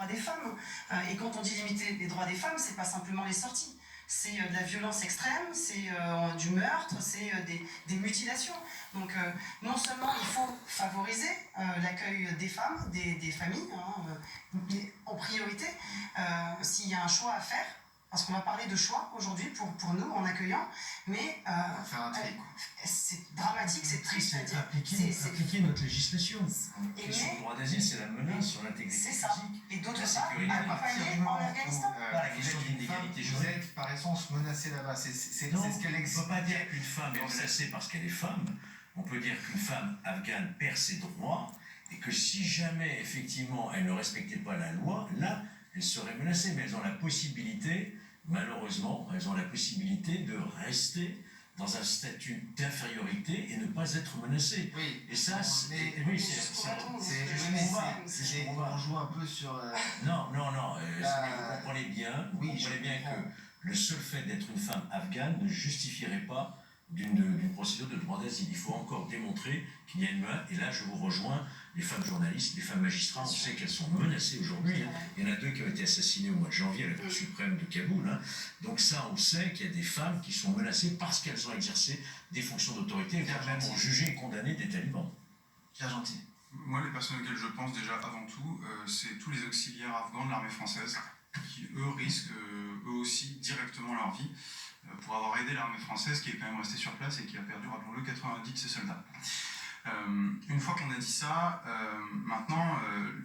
droits des femmes. Et quand on dit limiter les droits des femmes, c'est pas simplement les sorties. C'est de la violence extrême, c'est du meurtre, c'est des mutilations. Donc non seulement il faut favoriser l'accueil des femmes, des familles, en priorité, s'il y a un choix à faire, parce qu'on va parler de choix aujourd'hui pour nous en accueillant, mais c'est dramatique, c'est triste à dire. Appliquer notre législation. Et sur le droit d'asile, c'est la menace sur l'intégrité physique. Et d'autre part, accompagner en Afghanistan. La question d'inégalité. Vous êtes par essence menacé là-bas. C'est ce qu'elle exige. On ne peut pas dire qu'une femme est menacée parce qu'elle est femme. On peut dire qu'une femme afghane perd ses droits et que si jamais, effectivement, elle ne respectait pas la loi, là, elle serait menacée. Mais elles ont la possibilité, malheureusement, elles ont la possibilité de rester dans un statut d'infériorité et ne pas être menacées. Oui. Et ça, on joue un peu sur... Non, vous comprenez bien, que le seul fait d'être une femme afghane ne justifierait pas d'une procédure de droit d'asile. Il faut encore démontrer qu'il y a une menace, et là je vous rejoins, les femmes journalistes, les femmes magistrats, on sait qu'elles sont menacées aujourd'hui. Il y en a 2 qui ont été assassinées au mois de janvier à la Cour suprême de Kaboul. Donc ça, on sait qu'il y a des femmes qui sont menacées parce qu'elles ont exercé des fonctions d'autorité, voire même ont jugé et condamné des talibans. Pierre Gentil. Moi, les personnes auxquelles je pense déjà avant tout, c'est tous les auxiliaires afghans de l'armée française qui, eux, risquent eux aussi directement leur vie pour avoir aidé l'armée française qui est quand même restée sur place et qui a perdu, rappelons-le, 90 de ses soldats. Une fois qu'on a dit ça, maintenant,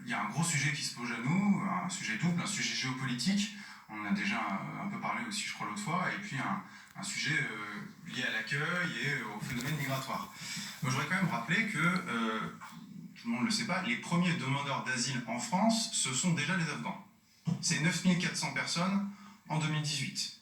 il y a un gros sujet qui se pose à nous, un sujet double, un sujet géopolitique, on en a déjà un peu parlé aussi, je crois, l'autre fois, et puis un sujet lié à l'accueil et au phénomène migratoire. Moi, je voudrais quand même rappeler que, tout le monde ne le sait pas, les premiers demandeurs d'asile en France, ce sont déjà les Afghans. C'est 9400 personnes en 2018.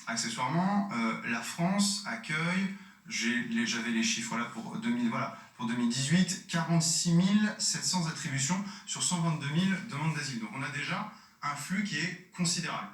Accessoirement, la France accueille, j'avais les chiffres là pour 2018, 46 700 attributions sur 122 000 demandes d'asile. Donc on a déjà un flux qui est considérable.